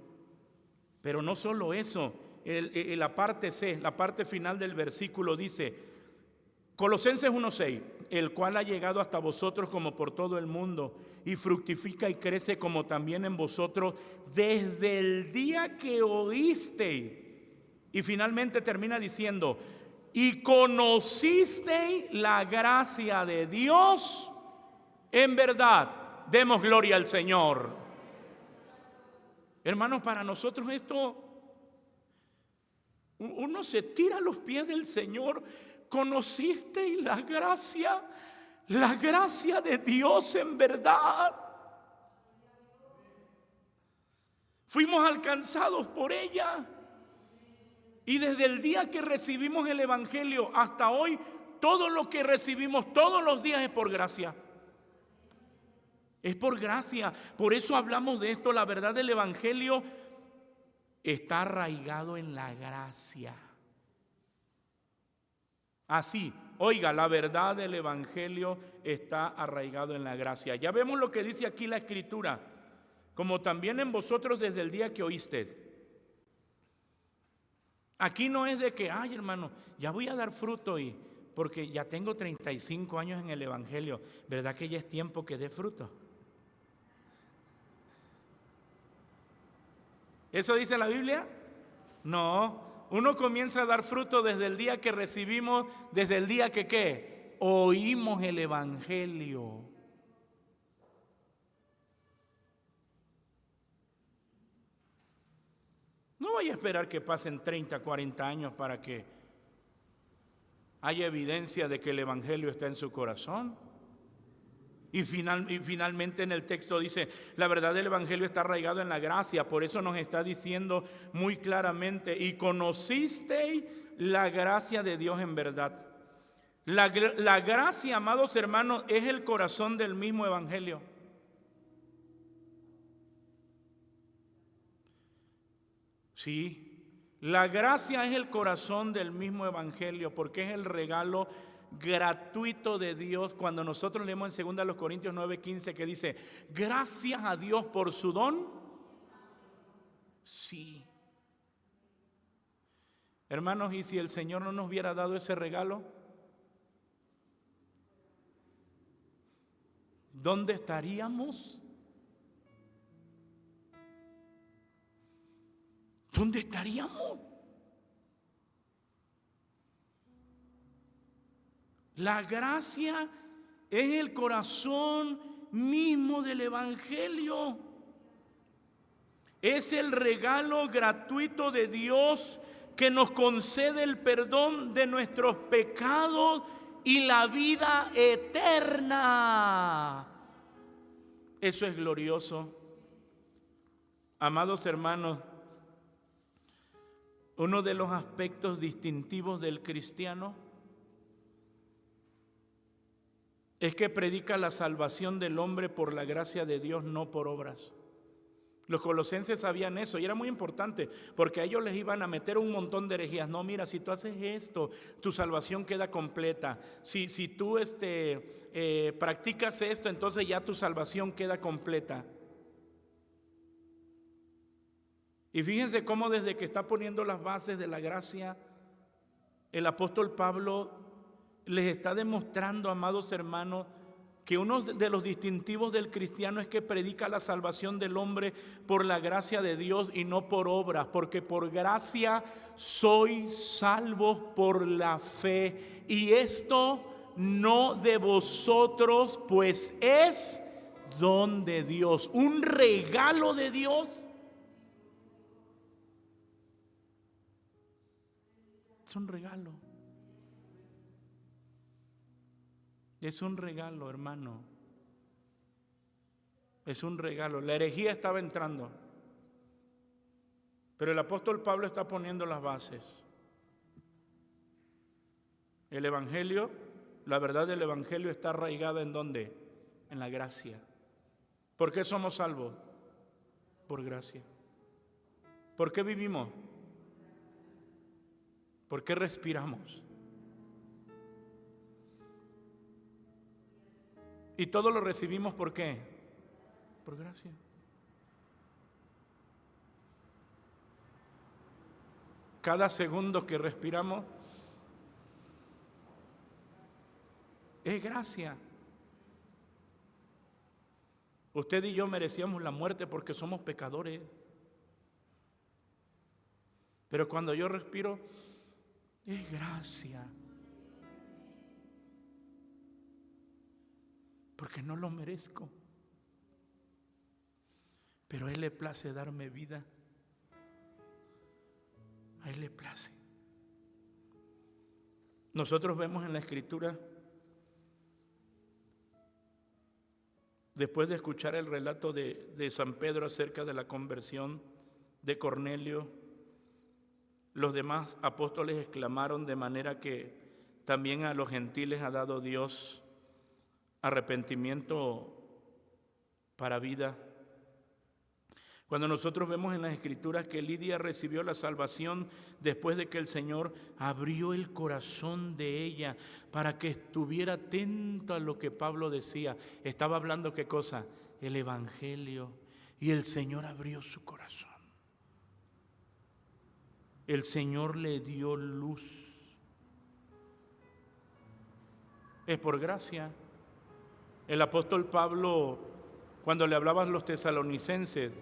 Pero no solo eso, la parte C, la parte final del versículo dice, Colosenses 1:6, el cual ha llegado hasta vosotros como por todo el mundo y fructifica y crece como también en vosotros desde el día que oísteis. Y finalmente termina diciendo, y conocisteis la gracia de Dios en verdad. Demos gloria al Señor. Hermanos, para nosotros esto, uno se tira a los pies del Señor. Conocisteis la gracia de Dios en verdad. Fuimos alcanzados por ella. Y desde el día que recibimos el Evangelio hasta hoy, todo lo que recibimos todos los días es por gracia. Es por gracia. Por eso hablamos de esto. La verdad del Evangelio está arraigado en la gracia. Así, oiga, la verdad del Evangelio está arraigado en la gracia. Ya vemos lo que dice aquí la Escritura. Como también en vosotros desde el día que oíste. Aquí no es de que, hermano, ya voy a dar fruto porque ya tengo 35 años en el Evangelio. ¿Verdad que ya es tiempo que dé fruto? ¿Eso dice la Biblia? No, uno comienza a dar fruto desde el día que recibimos, desde el día que ¿qué? Oímos el Evangelio. No vaya a esperar que pasen 30, 40 años para que haya evidencia de que el Evangelio está en su corazón. Y finalmente en el texto dice, la verdad del Evangelio está arraigado en la gracia. Por eso nos está diciendo muy claramente, y conocisteis la gracia de Dios en verdad. La gracia, amados hermanos, es el corazón del mismo Evangelio. Sí, la gracia es el corazón del mismo Evangelio porque es el regalo gratuito de Dios. Cuando nosotros leemos en 2 Corintios 9:15 que dice, gracias a Dios por su don. Sí. Hermanos, ¿y si el Señor no nos hubiera dado ese regalo? ¿Dónde estaríamos? ¿Dónde estaríamos? La gracia es el corazón mismo del Evangelio. Es el regalo gratuito de Dios que nos concede el perdón de nuestros pecados y la vida eterna. Eso es glorioso. Amados hermanos, uno de los aspectos distintivos del cristiano es que predica la salvación del hombre por la gracia de Dios, no por obras. Los colosenses sabían eso y era muy importante porque a ellos les iban a meter un montón de herejías. No, mira, si tú haces esto, tu salvación queda completa. Si tú practicas esto, entonces ya tu salvación queda completa. Y fíjense cómo desde que está poniendo las bases de la gracia, el apóstol Pablo les está demostrando, amados hermanos, que uno de los distintivos del cristiano es que predica la salvación del hombre por la gracia de Dios y no por obras, porque por gracia sois salvos por la fe, y esto no de vosotros, pues es don de Dios, un regalo de Dios. Es un regalo. Es un regalo, hermano. Es un regalo. La herejía estaba entrando, pero el apóstol Pablo está poniendo las bases. El evangelio, la verdad del evangelio está arraigada ¿en dónde? En la gracia. ¿Por qué somos salvos? Por gracia. ¿Por qué vivimos? ¿Por qué respiramos? Y todo lo recibimos ¿por qué? Por gracia. Cada segundo que respiramos es gracia. Usted y yo merecíamos la muerte porque somos pecadores. Pero cuando yo respiro, es gracia. Porque no lo merezco. Pero a Él le place darme vida. A Él le place. Nosotros vemos en la Escritura, después de escuchar el relato de San Pedro acerca de la conversión de Cornelio, los demás apóstoles exclamaron de manera que también a los gentiles ha dado Dios arrepentimiento para vida. Cuando nosotros vemos en las Escrituras que Lidia recibió la salvación después de que el Señor abrió el corazón de ella para que estuviera atenta a lo que Pablo decía. Estaba hablando ¿qué cosa? El evangelio. Y el Señor abrió su corazón. El Señor le dio luz. Es por gracia. El apóstol Pablo, cuando le hablaba a los tesalonicenses,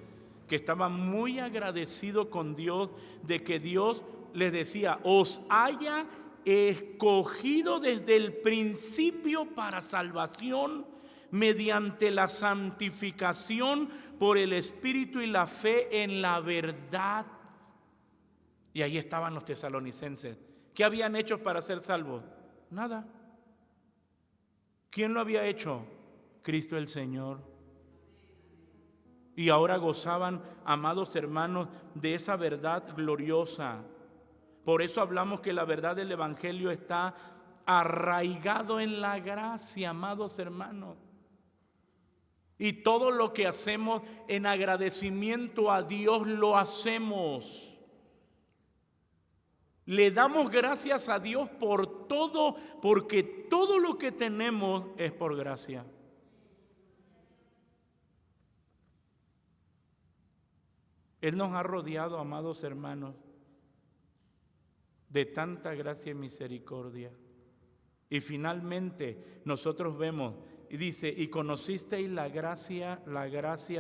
que estaba muy agradecido con Dios de que Dios les decía, os haya escogido desde el principio para salvación mediante la santificación por el Espíritu y la fe en la verdad. Y ahí estaban los tesalonicenses. ¿Qué habían hecho para ser salvos? Nada. ¿Quién lo había hecho? Cristo el Señor. Y ahora gozaban, amados hermanos, de esa verdad gloriosa. Por eso hablamos que la verdad del evangelio está arraigado en la gracia, amados hermanos. Y todo lo que hacemos en agradecimiento a Dios lo hacemos. Le damos gracias a Dios por todo, porque todo lo que tenemos es por gracia. Él nos ha rodeado, amados hermanos, de tanta gracia y misericordia. Y finalmente nosotros vemos, y dice, y conocisteis la gracia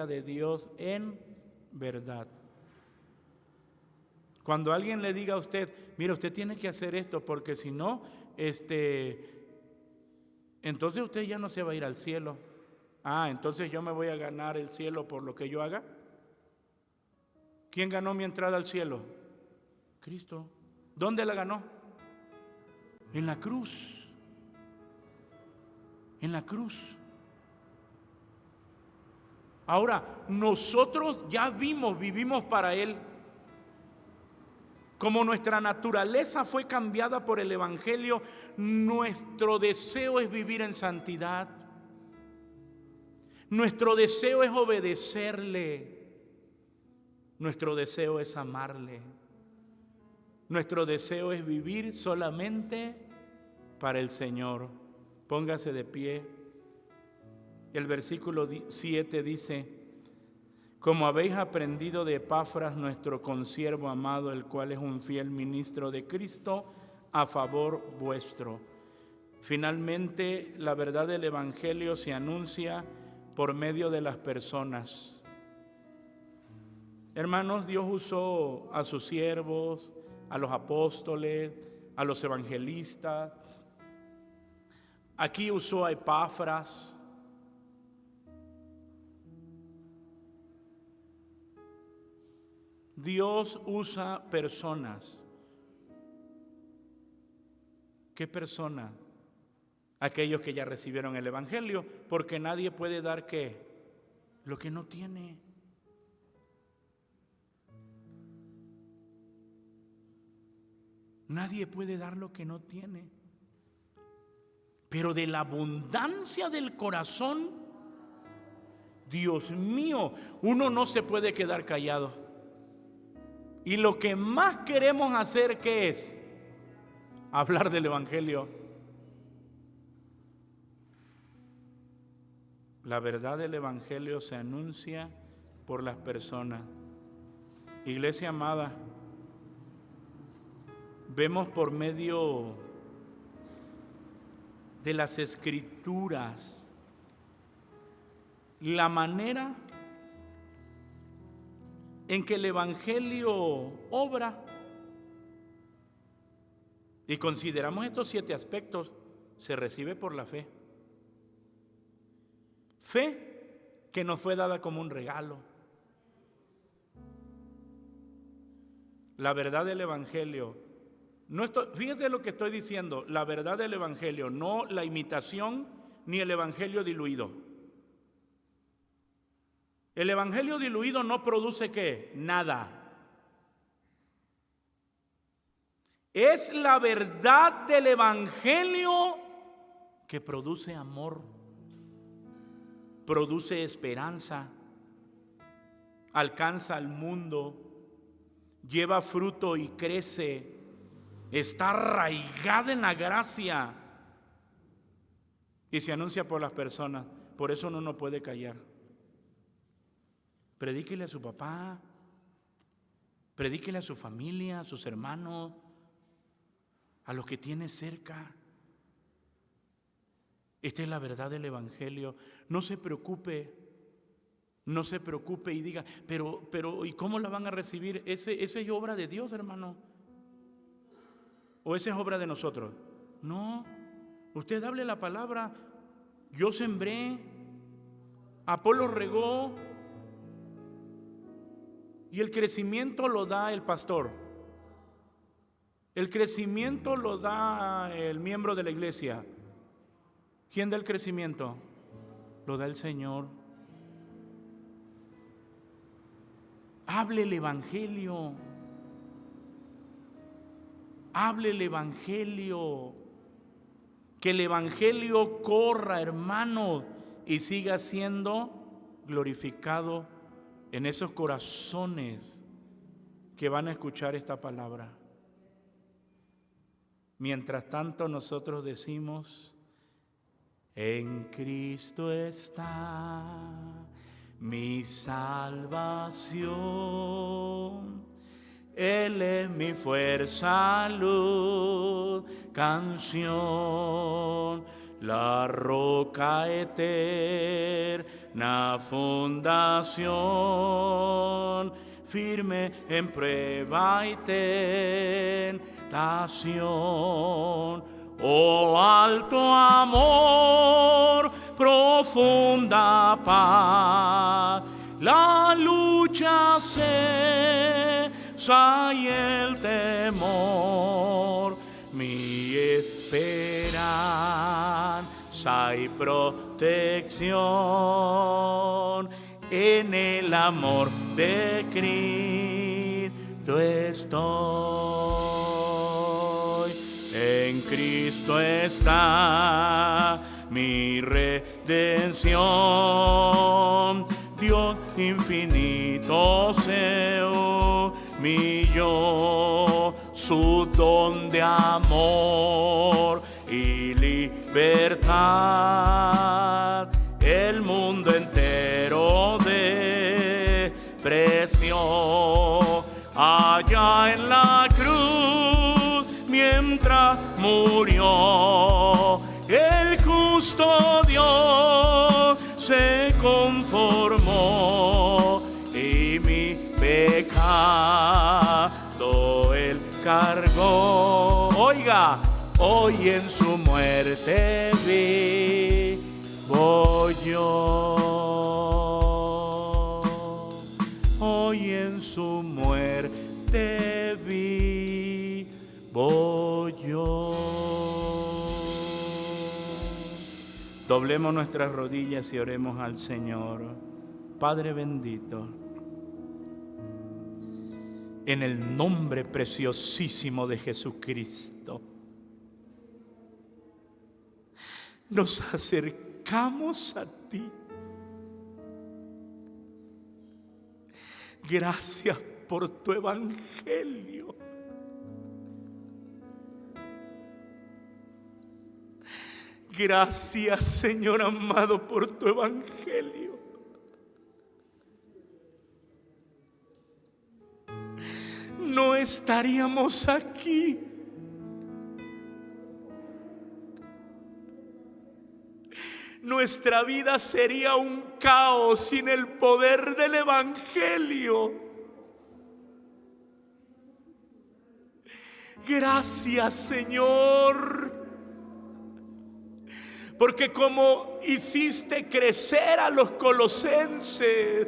de Dios en verdad. Cuando alguien le diga a usted, mira, usted tiene que hacer esto porque si no, entonces usted ya no se va a ir al cielo. Entonces yo me voy a ganar el cielo por lo que yo haga. ¿Quién ganó mi entrada al cielo? Cristo. ¿Dónde la ganó? En la cruz. En la cruz. Ahora, nosotros ya vivimos para Él. Como nuestra naturaleza fue cambiada por el Evangelio, nuestro deseo es vivir en santidad. Nuestro deseo es obedecerle. Nuestro deseo es amarle. Nuestro deseo es vivir solamente para el Señor. Póngase de pie. El versículo 7 dice: como habéis aprendido de Epafras, nuestro consiervo amado, el cual es un fiel ministro de Cristo, a favor vuestro. Finalmente, la verdad del Evangelio se anuncia por medio de las personas. Hermanos, Dios usó a sus siervos, a los apóstoles, a los evangelistas. Aquí usó a Epafras. Dios usa personas. ¿Qué persona? Aquellos que ya recibieron el Evangelio, porque nadie puede dar ¿qué? Lo que no tiene. Nadie puede dar lo que no tiene. Pero de la abundancia del corazón, Dios mío, uno no se puede quedar callado. Y lo que más queremos hacer, ¿qué es? Hablar del Evangelio. La verdad del Evangelio se anuncia por las personas. Iglesia amada, vemos por medio de las Escrituras la manera en que el Evangelio obra. Y consideramos estos 7 aspectos. Se recibe por la fe. Fe que nos fue dada como un regalo. La verdad del Evangelio. Fíjese lo que estoy diciendo. La verdad del Evangelio, no la imitación ni el Evangelio diluido. El Evangelio diluido no produce ¿qué? Nada. Es la verdad del Evangelio que produce amor, produce esperanza, alcanza al mundo, lleva fruto y crece, está arraigada en la gracia y se anuncia por las personas. Por eso uno no puede callar. Predíquele a su papá, predíquele a su familia, a sus hermanos, a los que tiene cerca. Esta es la verdad del Evangelio. No se preocupe y diga, pero ¿y cómo la van a recibir? Esa es obra de Dios, hermano. ¿O esa es obra de nosotros? No, usted hable la palabra. Yo sembré, Apolo regó, y el crecimiento lo da el pastor. El crecimiento lo da el miembro de la iglesia. ¿Quién da el crecimiento? Lo da el Señor. Hable el Evangelio. Hable el Evangelio. Que el Evangelio corra, hermano, y siga siendo glorificado en esos corazones que van a escuchar esta palabra. Mientras tanto nosotros decimos: en Cristo está mi salvación, Él es mi fuerza, luz, canción, la roca eterna fundación, firme en prueba y tentación. Oh alto amor, profunda paz, la lucha cesa y el temor, mi esperanza y protección en el amor de Cristo Cristo estoy, en Cristo está mi redención. Dios infinito se humilló, su don de amor y libertad, el mundo entero despreció. Allá en la cruz, mientras murió, el justo Dios se conformó y mi pecado él cargó. Oiga, hoy en su muerte vivo yo. Hoy en su muerte vivo yo. Doblemos nuestras rodillas y oremos al Señor. Padre bendito, en el nombre preciosísimo de Jesucristo, nos acercamos a ti. Gracias por tu evangelio. Gracias, Señor amado, por tu evangelio. No estaríamos aquí. Nuestra vida sería un caos sin el poder del evangelio. Gracias, Señor, porque como hiciste crecer a los colosenses,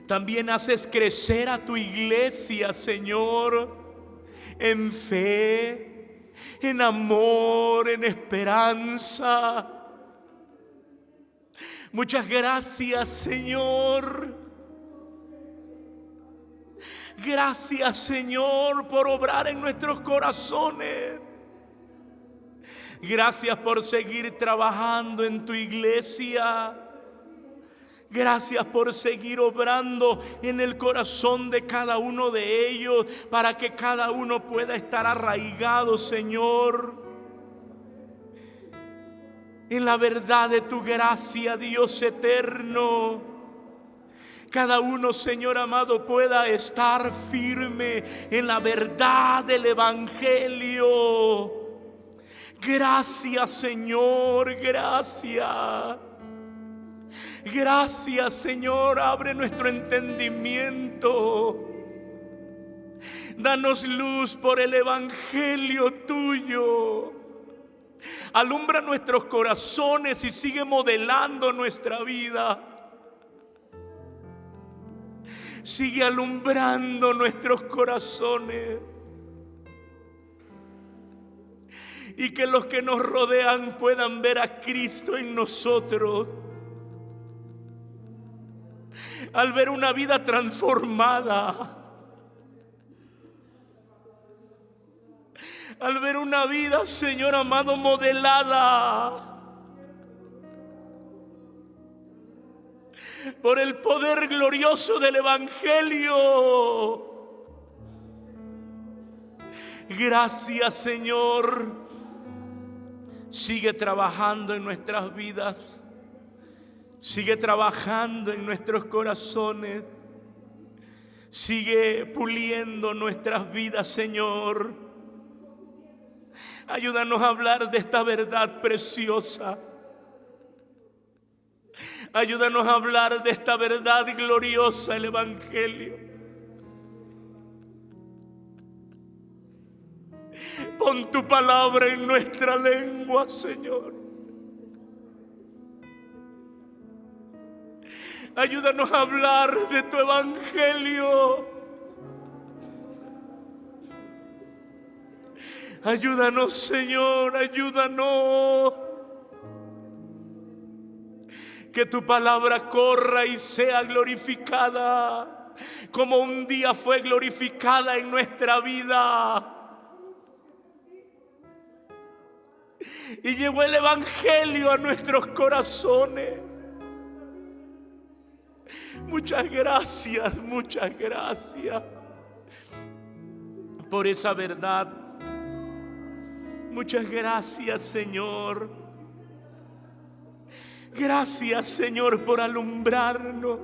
también haces crecer a tu iglesia, Señor, en fe, en amor, en esperanza. Muchas gracias, Señor. Gracias, Señor, por obrar en nuestros corazones. Gracias por seguir trabajando en tu iglesia. Gracias por seguir obrando en el corazón de cada uno de ellos, para que cada uno pueda estar arraigado, Señor, en la verdad de tu gracia, Dios eterno. Cada uno, Señor amado, pueda estar firme en la verdad del evangelio. Gracias, Señor, gracias. Gracias, Señor, abre nuestro entendimiento. Danos luz por el evangelio tuyo. Alumbra nuestros corazones y sigue modelando nuestra vida. Sigue alumbrando nuestros corazones. Y que los que nos rodean puedan ver a Cristo en nosotros. Al ver una vida transformada, al ver una vida, Señor amado, modelada por el poder glorioso del evangelio. Gracias, Señor. Sigue trabajando en nuestras vidas. Sigue trabajando en nuestros corazones. Sigue puliendo nuestras vidas, Señor. Ayúdanos a hablar de esta verdad preciosa. Ayúdanos a hablar de esta verdad gloriosa, el evangelio. Pon tu palabra en nuestra lengua, Señor. Ayúdanos a hablar de tu evangelio. Ayúdanos, Señor, ayúdanos. Que tu palabra corra y sea glorificada. como un día fue glorificada en nuestra vida. Y llegó el Evangelio a nuestros corazones. Muchas gracias por esa verdad. Muchas gracias, Señor. Gracias, Señor, por alumbrarnos.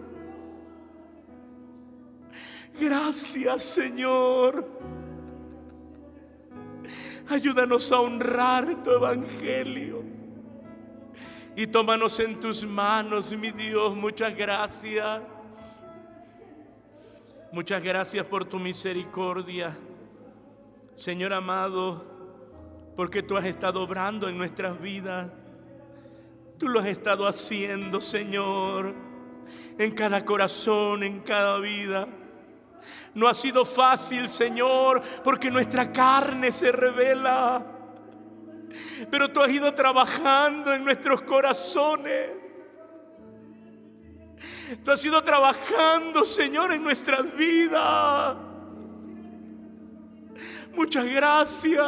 Gracias, Señor. Ayúdanos a honrar tu evangelio. Y tómanos en tus manos, mi Dios. Muchas gracias. Muchas gracias por tu misericordia, Señor amado, porque tú has estado obrando en nuestras vidas. Tú lo has estado haciendo, Señor, en cada corazón, en cada vida. No ha sido fácil, Señor, porque nuestra carne se revela. Pero tú has ido trabajando en nuestros corazones. Tú has ido trabajando, Señor, en nuestras vidas. Muchas gracias.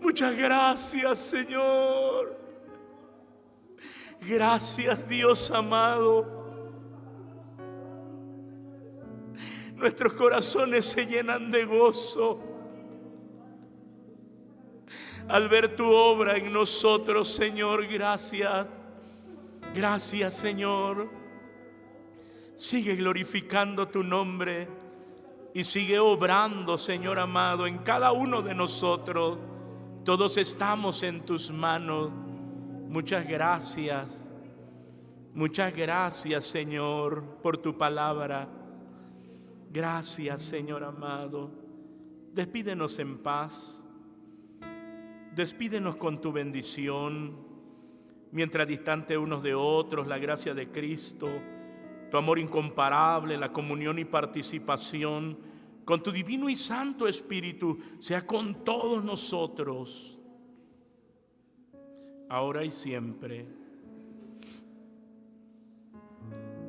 Muchas gracias, Señor. Gracias, Dios amado. Nuestros corazones se llenan de gozo al ver tu obra en nosotros, Señor. Gracias. Gracias, Señor. Sigue glorificando tu nombre y sigue obrando, Señor amado, en cada uno de nosotros. Todos estamos en tus manos. Muchas gracias. Muchas gracias, Señor, por tu palabra. Gracias, Señor amado. Despídenos en paz. Despídenos con tu bendición. Mientras distante unos de otros, la gracia de Cristo, tu amor incomparable, la comunión y participación con tu divino y santo Espíritu sea con todos nosotros, ahora y siempre.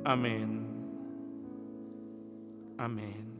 Amén. Amén.